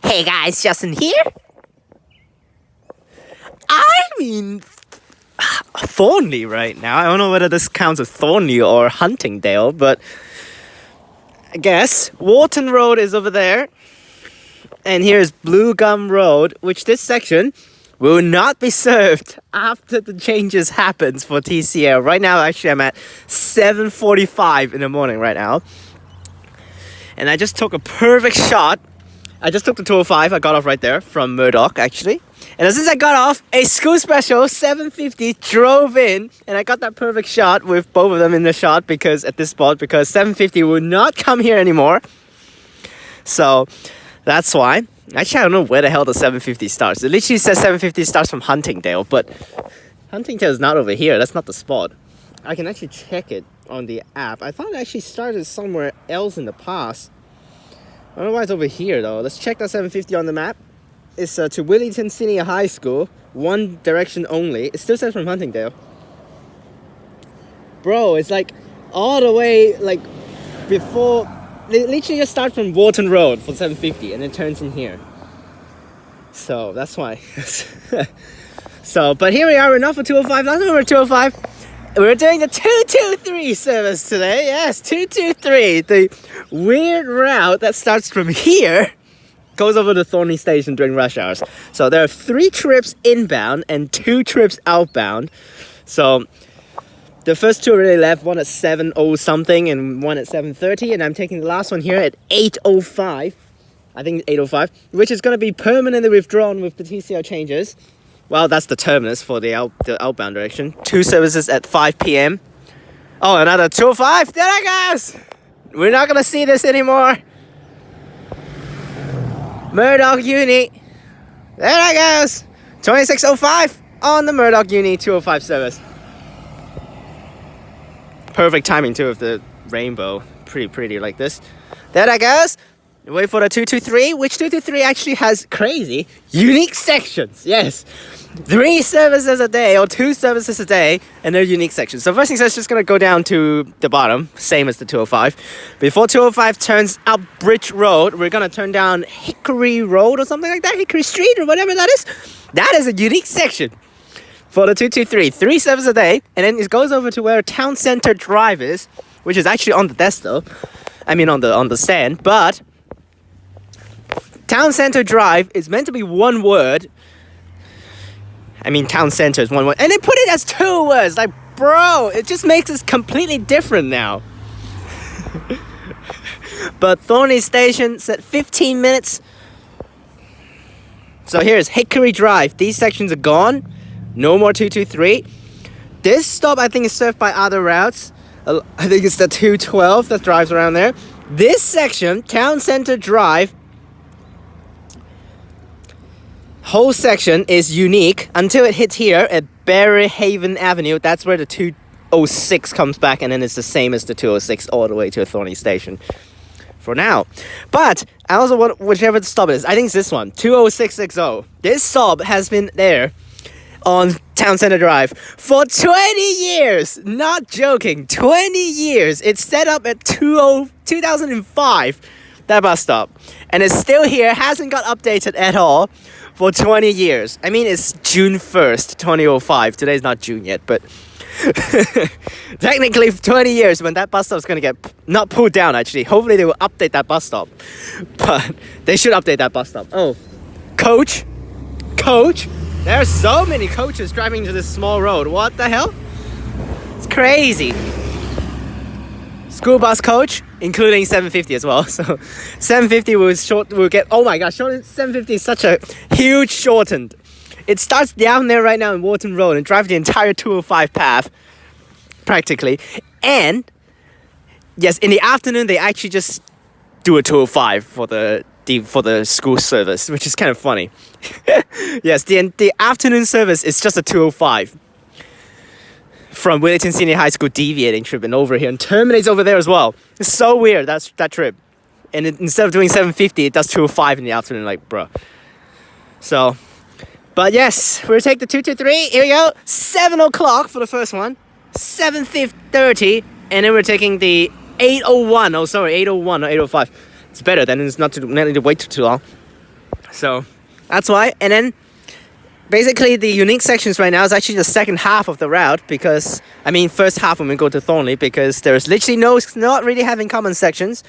Hey guys, Justin here. I'm in Thornlie right now. I don't know whether this counts as Thornlie or Huntingdale, but I guess Wharton Road is over there. And here's Bluegum Road, which this section will not be served after the changes happens for TCL. Right now, actually, I'm at 7:45 in the morning right now. And I just took a perfect shot. I just took the 205. I got off right there from Murdoch, actually. And since I got off, a school special 750 drove in, and I got that perfect shot with both of them in the shot because at this spot, because 750 will not come here anymore. So that's why. Actually, I don't know where the hell the 750 starts. It literally says 750 starts from Huntingdale, but Huntingdale is not over here. That's not the spot. I can actually check it on the app. I thought it actually started somewhere else in the past. I don't know why it's over here though. Let's check that 750 on the map. It's to Wellington Senior High School. One direction only. It still says from Huntingdale. Bro, it's like all the way like before. It literally just starts from Wharton Road for 750 and it turns in here. So that's why. So, but here we are. We're not for 205. Last time we were 205. We're doing the 223 service today. Yes, 223. The weird route that starts from here goes over to Thornlie Station during rush hours. So there are 3 trips inbound and 2 trips outbound. So the first 2 already left, one at 7:00 something and one at 7:30. And I'm taking the last one here at 8:05. I think 8:05, which is going to be permanently withdrawn with the TCL changes. Well, that's the terminus for the outbound direction. 2 services at 5 p.m. Oh, another 205. There it goes. We're not going to see this anymore. Murdoch Uni. There it goes. 26:05 on the Murdoch Uni 205 service. Perfect timing too of the rainbow. Pretty like this. There it goes. Wait for the 223, which 223 actually has crazy, unique sections. Yes. 3 services a day or 2 services a day, and they're unique sections. So first thing is just going to go down to the bottom, same as the 205. Before 205 turns up Bridge Road, we're going to turn down Hickory Road or something like that, Hickory Street or whatever that is. That is a unique section for the 223. 3 services a day, and then it goes over to where Towncentre Drive is, which is actually on the desk though. I mean on the stand, but Towncentre Drive is meant to be one word. I mean, town center is one word. And they put it as 2 words. Like, bro, it just makes it completely different now. But Thornlie Station said 15 minutes. So here's Hickory Drive. These sections are gone. No more 223. This stop, I think, is served by other routes. I think it's the 212 that drives around there. This section, Towncentre Drive, whole section is unique until it hits here at Berehaven Avenue. That's where the 206 comes back, and then it's the same as the 206 all the way to Thornlie Station for now. But I also want whichever the stop is. I think it's this one, 20660. This stop has been there on Towncentre Drive for 20 years. Not joking, 20 years. It's set up at 2005, that bus stop. And it's still here, hasn't got updated at all. For 20 years. I mean, it's June 1st, 2005. Today's not June yet, but technically 20 years when that bus stop is going to get not pulled down, actually. Hopefully they will update that bus stop. But they should update that bus stop. Oh, coach. There are so many coaches driving to this small road. What the hell? It's crazy. School bus coach, including 750 as well. So 750 will get, oh my gosh, 750 is such a huge shortened. It starts down there right now in Wharton Road and drives the entire 205 path, practically. And yes, in the afternoon, they actually just do a 205 for the school service, which is kind of funny. Yes, the afternoon service is just a 205. From Wellington Senior High School deviating trip and over here and terminates over there as well. It's so weird, that trip. And instead of doing 750, it does 205 in the afternoon, like, bro. So, but yes, we'll take the 223. Here we go. 7 o'clock for the first one. 7:30, and then we're taking the 801. Oh, sorry, 801 or 805. It's better, then it's not need to wait too long. So that's why. And then basically the unique sections right now is actually the second half of the route, because I mean first half when we go to Thornlie, because there's literally not really having common sections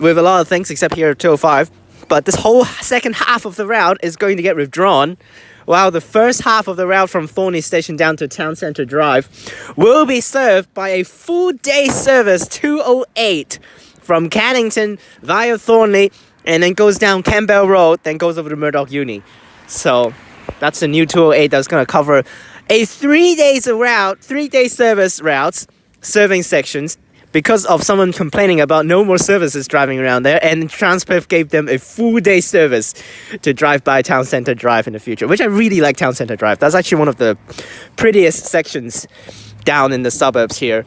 with a lot of things except here at 205. But this whole second half of the route is going to get withdrawn, while the first half of the route from Thornlie Station down to Towncentre Drive will be served by a full day service 208 from Cannington via Thornlie, and then goes down Campbell Road, then goes over to Murdoch Uni. So that's the new 208 that's going to cover a 3 days route, 3 day service routes, serving sections, because of someone complaining about no more services driving around there, and Transperth gave them a full day service to drive by Towncentre Drive in the future, which I really like. Towncentre Drive, that's actually one of the prettiest sections down in the suburbs here.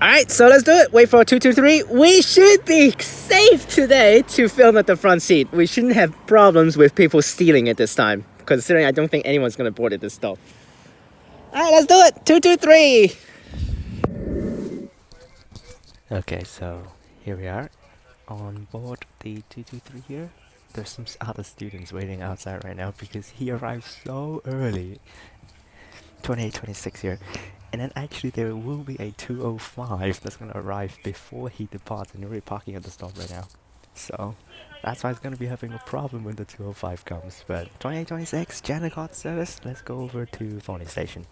Alright, so let's do it. Wait for 223. We should be safe today to film at the front seat. We shouldn't have problems with people stealing it this time, considering I don't think anyone's going to board at this stop. Alright, let's do it. 223. Okay, so here we are on board the 223 here. There's some other students waiting outside right now because he arrived so early. 2826 here. And then actually there will be a 205 that's going to arrive before he departs, and we're parking at the stop right now. So that's why it's going to be having a problem when the 205 comes. But 2826, Jennecott service, let's go over to Thornlie Station.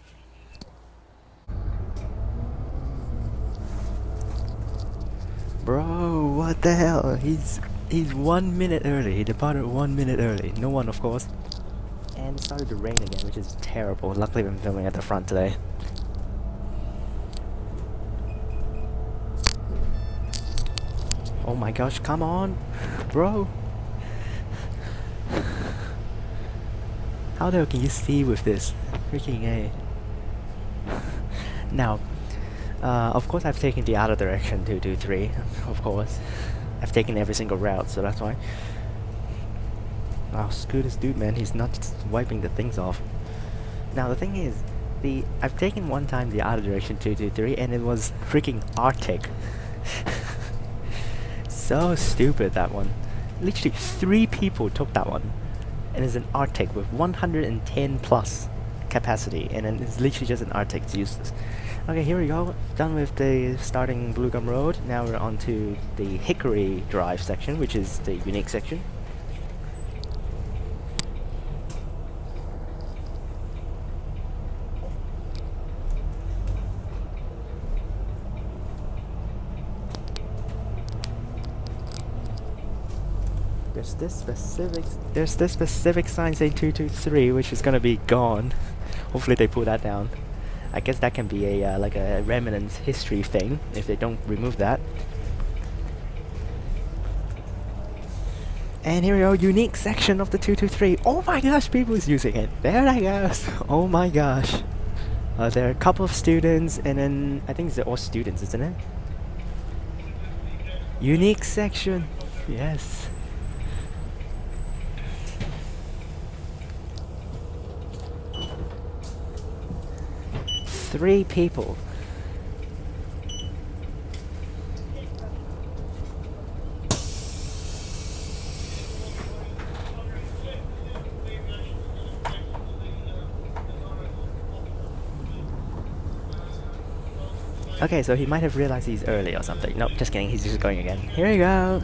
Bro, what the hell? He's 1 minute early. He departed 1 minute early. No one, of course. And it started to rain again, which is terrible. Luckily I'm filming at the front today. Oh my gosh, come on, bro. How the hell can you see with this? Freaking A. Now, of course I've taken the other direction 223, of course. I've taken every single route, so that's why. Oh, screw this dude, man, he's not just wiping the things off. Now the thing is, I've taken one time the other direction 223 and it was freaking Arctic. So stupid, that one. Literally 3 people took that one. And it's an Arctic with 110 plus capacity, and then it's literally just an Arctic, it's useless. Okay, here we go. Done with the starting Bluegum Road. Now we're on to the Hickory Drive section, which is the unique section. There's this specific sign saying 223, which is gonna be gone. Hopefully they pull that down. I guess that can be a like a remnant history thing if they don't remove that. And here we go, unique section of the 223. Oh my gosh, people is using it. There that goes. Oh my gosh. There are a couple of students, and then I think they're all students, isn't it? Unique section. Yes. Three people. Okay, so he might have realized he's early or something. Nope, just kidding, he's just going again. Here we go.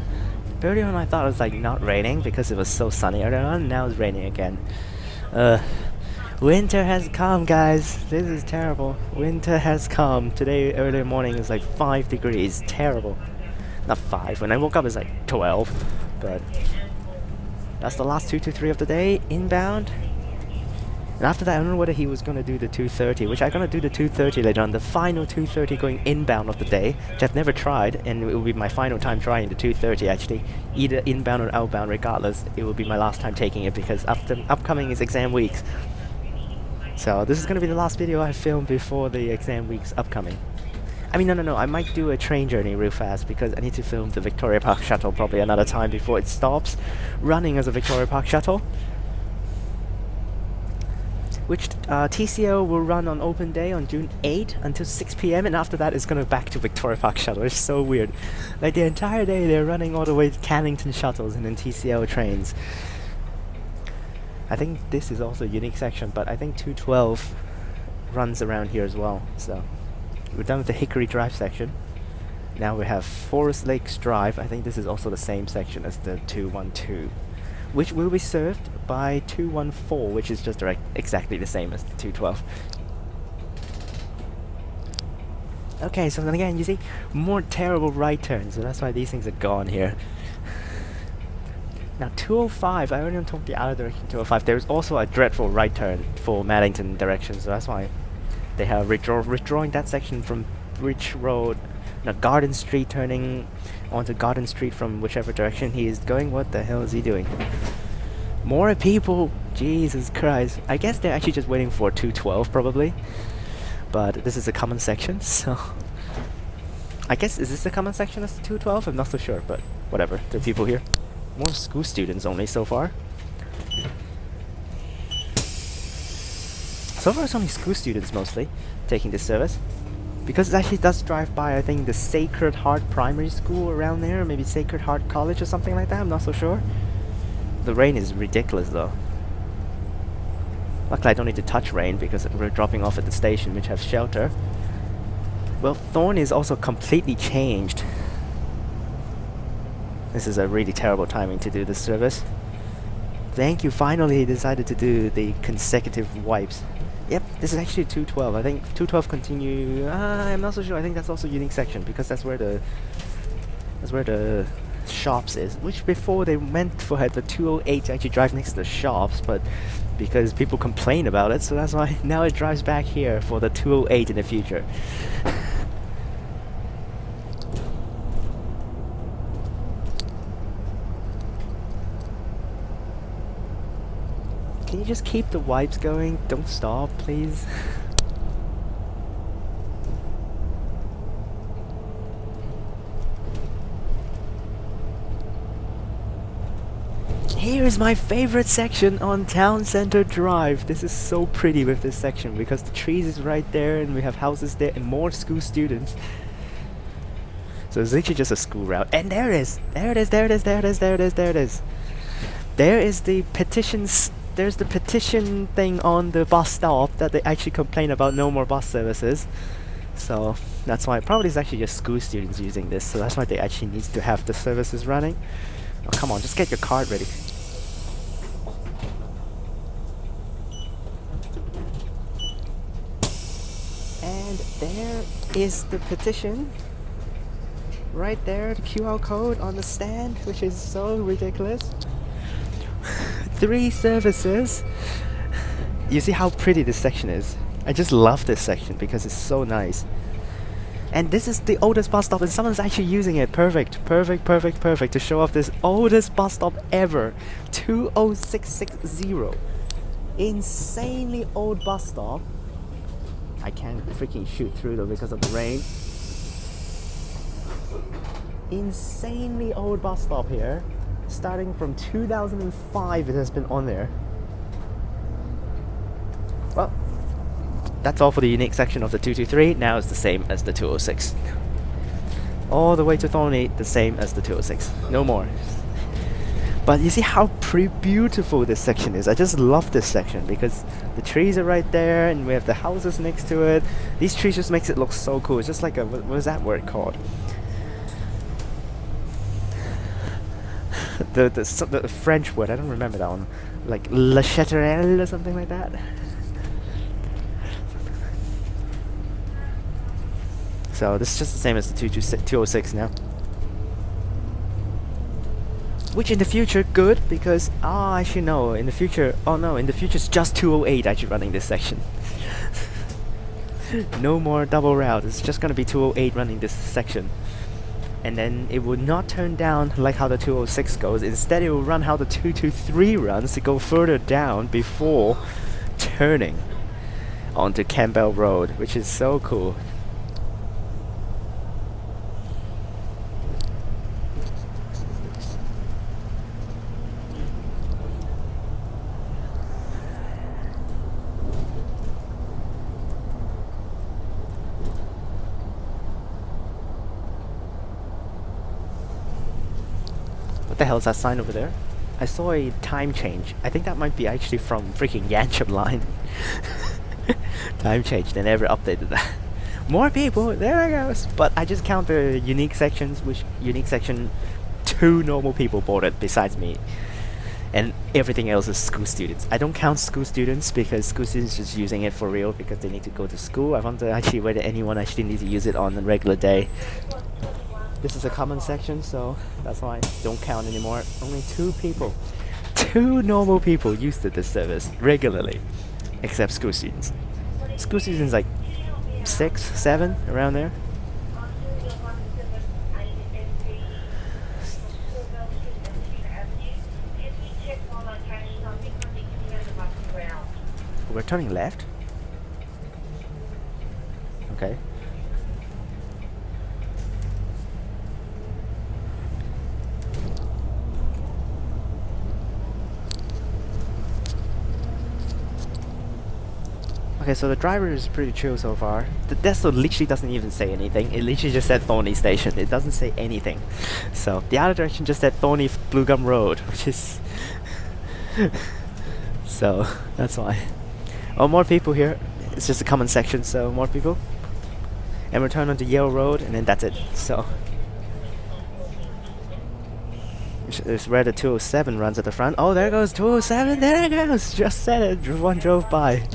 Earlier on I thought it was like not raining because it was so sunny earlier on, now it's raining again. Winter has come, guys. This is terrible. Winter has come. Today, early morning, is like 5 degrees. Terrible. Not 5. When I woke up, it's like 12. But that's the last 223 of the day. Inbound. And after that, I don't know whether he was going to do the 230, which I'm going to do the 230 later on. The final 230 going inbound of the day, which I've never tried. And it will be my final time trying the 230, actually. Either inbound or outbound, regardless. It will be my last time taking it because after upcoming is exam weeks. So this is going to be the last video I filmed before the exam week's upcoming. I mean, no, I might do a train journey real fast because I need to film the Victoria Park shuttle probably another time before it stops running as a Victoria Park shuttle. which TCO will run on open day on June 8 until 6 p.m. and after that it's gonna back to Victoria Park Shuttle. It's so weird. Like the entire day they're running all the way to Cannington shuttles and then TCO trains. I think this is also a unique section, but I think 212 runs around here as well. So we're done with the Hickory Drive section. Now we have Forest Lakes Drive. I think this is also the same section as the 212, which will be served by 214, which is just exactly the same as the 212. Okay, so then again, you see, more terrible right turns, so that's why these things are gone here. Now 205, I already took the other direction 205. There's also a dreadful right turn for Maddington direction, so that's why they have withdrawing that section from Bridge Road, Garden Street, turning onto Garden Street from whichever direction he is going. What the hell is he doing? More people! Jesus Christ. I guess they're actually just waiting for 212 probably. But this is a common section, so... I guess, is this the common section as 212? I'm not so sure, but whatever. There are people here. More school students only so far. So far it's only school students mostly taking this service. Because it actually does drive by, I think, the Sacred Heart Primary School around there, maybe Sacred Heart College or something like that, I'm not so sure. The rain is ridiculous though. Luckily I don't need to touch rain because we're dropping off at the station which has shelter. Well, Thorn is also completely changed. This is a really terrible timing to do this service. Thank you, finally he decided to do the consecutive wipes. Yep, this is actually 212. I think 212 continue. I'm not so sure. I think that's also a unique section because that's where the shops is. Which before they meant for the 208 to actually drive next to the shops, but because people complain about it, so that's why now it drives back here for the 208 in the future. Can you just keep the wipes going? Don't stop, please. Here is my favorite section on Towncentre Drive. This is so pretty with this section because the trees is right there and we have houses there and more school students. So it's literally just a school route. And there it is! There it is, there it is, there it is, there it is, there it is. There is the petitions. There's the petition thing on the bus stop that they actually complain about no more bus services. So that's why probably it's actually just school students using this. So that's why they actually need to have the services running. Oh, come on, just get your card ready. And there is the petition. Right there, the QR code on the stand, which is so ridiculous. 3 services. You see how pretty this section is? I just love this section because it's so nice. And this is the oldest bus stop and someone's actually using it. Perfect, perfect, perfect, perfect to show off this oldest bus stop ever. 20660. Insanely old bus stop. I can't freaking shoot through though because of the rain. Insanely old bus stop here. Starting from 2005 it has been on there. Well, that's all for the unique section of the 223. Now it's the same as the 206. All the way to Thornlie, the same as the 206. No more. But you see how pretty beautiful this section is. I just love this section because the trees are right there and we have the houses next to it. These trees just makes it look so cool. It's just like a, what is that word called? The French word, I don't remember that one. Like La Chatterelle or something like that. So this is just the same as the 206 now. Which in the future, good, because, actually no, in the future, in the future it's just 208 actually running this section. No more double route, it's just gonna be 208 running this section. And then it will not turn down like how the 206 goes. Instead it will run how the 223 runs to go further down before turning onto Campbell Road, which is so cool. What the hell is that sign over there? I saw a time change. I think that might be actually from freaking Yanchep line. Time change. They never updated that. More people. There it goes. But I just count the unique sections, which unique section 2 normal people boarded besides me. And everything else is school students. I don't count school students because school students just using it for real because they need to go to school. I wonder actually whether anyone actually needs to use it on a regular day. This is a common section, so that's why I don't count anymore. Only 2 people. 2 normal people use this service regularly. Except school students. School students like 6, 7, around there. We're turning left. Okay. Okay, so the driver is pretty chill so far. The Desto literally doesn't even say anything. It literally just said Thornlie Station. It doesn't say anything. So the other direction just said Thornlie Bluegum Road, which is so that's why. Oh, more people here. It's just a common section, so more people. And we turn onto Yale Road, and then that's it. So it's where the 207 runs at the front. Oh, there goes 207. There it goes. Just said it. One drove by.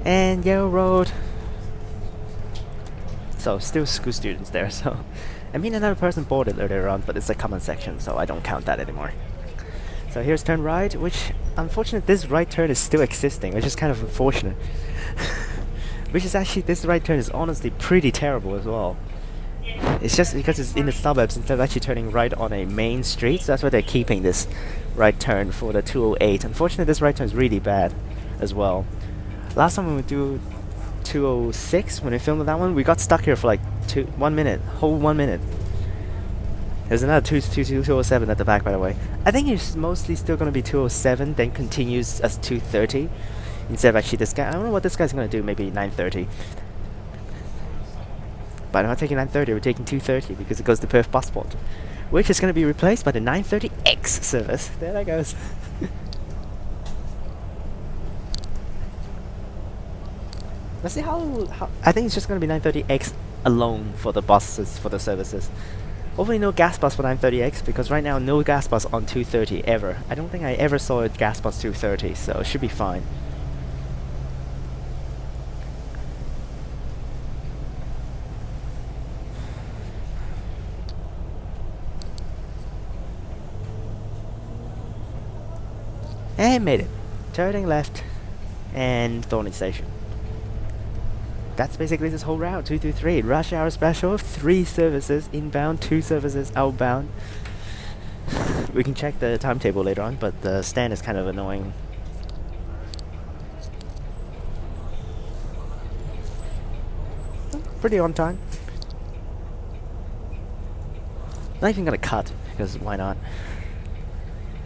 And Yale Road. So still school students there, so I mean another person boarded earlier on, but it's a common section, so I don't count that anymore. So here's turn right, which unfortunately this right turn is still existing, which is kind of unfortunate. Which is actually, this right turn is honestly pretty terrible as well. It's just because it's in the suburbs instead of actually turning right on a main street, so that's why they're keeping this right turn for the 208. Unfortunately this right turn is really bad as well. Last time when we do 206, when we filmed that one, we got stuck here for like 1 minute, whole 1 minute. There's another 207 at the back, by the way. I think it's mostly still going to be 207, then continues as 230 instead of actually this guy. I don't know what this guy's going to do, maybe 930. But I'm not taking 930, we're taking 230 because it goes to Perth Bus Route, which is going to be replaced by the 930X service. There that goes. Let's see how I think it's just going to be 930X alone for the buses, for the services. Hopefully no gas bus for 930X, because right now no gas bus on 230 ever. I don't think I ever saw a gas bus 230, so it should be fine. And made it. Turning left and Thornlie Station. That's basically this whole route, 223. Rush hour special, 3 services inbound, 2 services outbound. We can check the timetable later on, but the stand is kind of annoying. Pretty on time. Not even gonna cut, because why not?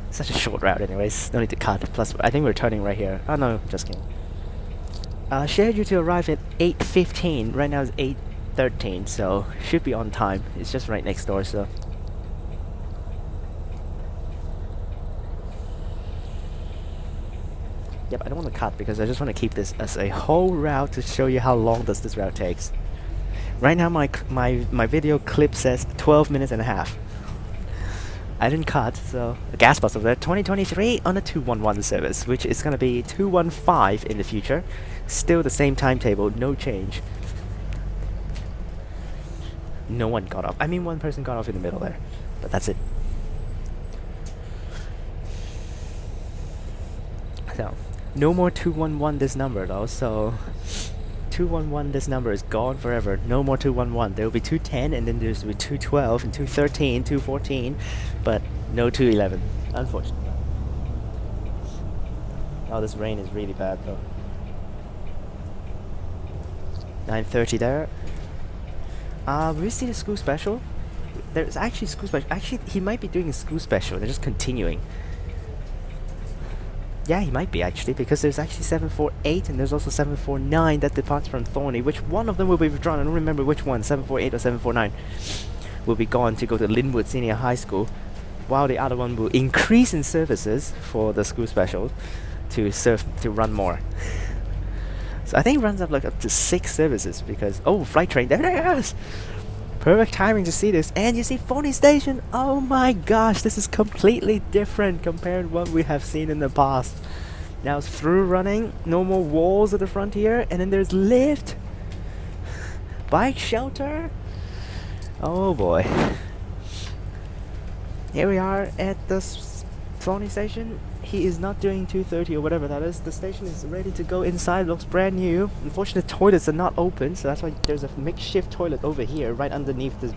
Such a short route anyways, no need to cut. Plus, I think we're turning right here. Oh no, just kidding. Scheduled to arrive at 8:15. Right now it's 8:13, so should be on time. It's just right next door, so. Yep, I don't want to cut because I just want to keep this as a whole route to show you how long does this route takes. Right now my video clip says 12 minutes and a half. I didn't cut, so a gas bus over there, 2023 on a 211 service, which is going to be 215 in the future. Still the same timetable, no change. No one got off. I mean, one person got off in the middle there, but that's it. So, no more 211 this number though, so 211 this number is gone forever. No more 211. There will be 210 and then there's will be 212 and 213, 214, but no 211, unfortunately. Oh, this rain is really bad though. 9:30 there. Will we see the school special? There's actually school special. Actually, he might be doing a school special. They're just continuing. Yeah, he might be actually, because there's actually 748 and there's also 749 that departs from Thornlie. Which one of them will be withdrawn? I don't remember which one, 748 or 749, will be gone to go to Linwood Senior High School, while the other one will increase in services for the school special to run more. So I think it runs up to 6 services because, oh, flight train, there it is! Perfect timing to see this. And you see Thornlie Station. Oh my gosh, this is completely different compared to what we have seen in the past. Now it's through running, no more walls at the front here, and then there's lift, bike shelter. Oh boy. Here we are at the Thornlie Station. He is not doing 230 or whatever that is. The station is ready to go inside. Looks brand new. Unfortunately, the toilets are not open, so that's why there's a makeshift toilet over here, right underneath the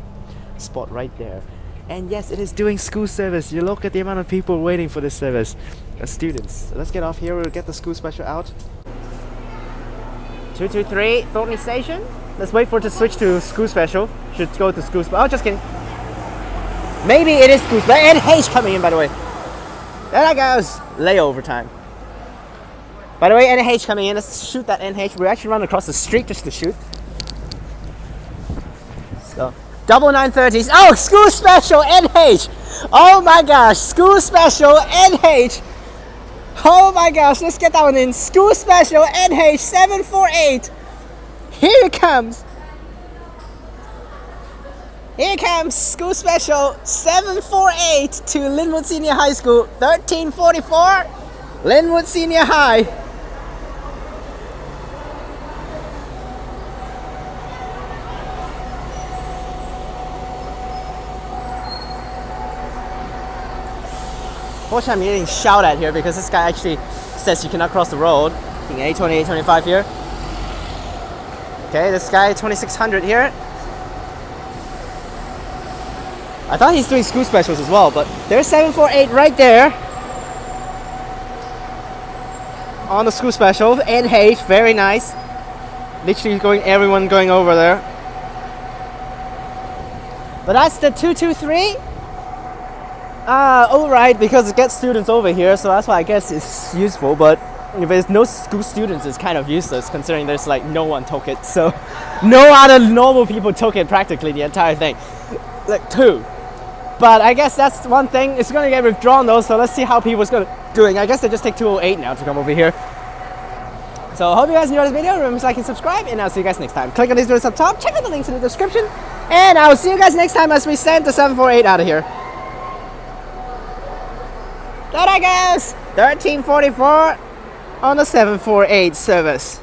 spot right there. And yes, it is doing school service. You look at the amount of people waiting for this service. Students. So let's get off here. We'll get the school special out. 223 Thornlie Station. Let's wait for it to switch to school special. Should go to school special. Oh, just kidding. Maybe it is school special. And H coming in, by the way. There that goes. Layover time. By the way, NH coming in. Let's shoot that NH. We're actually running across the street just to shoot. So, double 930s. Oh, school special NH. Oh my gosh, school special NH. Oh my gosh, let's get that one in. School special NH 748. Here it comes. Here comes school special 748 to Linwood Senior High School. 1344 Linwood Senior High. Fortunately, I'm getting shouted at here because this guy actually says you cannot cross the road. I think 820, 825 here. Okay, this guy 2600 here. I thought he's doing school specials as well, but there's 748 right there on the school special. NH, very nice. Literally everyone going over there. But that's the 223. Alright, because it gets students over here, so that's why I guess it's useful. But if there's no school students, it's kind of useless considering there's like no one took it. So no other normal people took it practically the entire thing. Like 2. But I guess that's one thing. It's going to get withdrawn though, so let's see how people's doing. I guess they just take 208 now to come over here. So I hope you guys enjoyed this video. Remember to like and subscribe, and I'll see you guys next time. Click on these videos up top, check out the links in the description, and I will see you guys next time as we send the 748 out of here. There I goes! 1344 on the 748 service.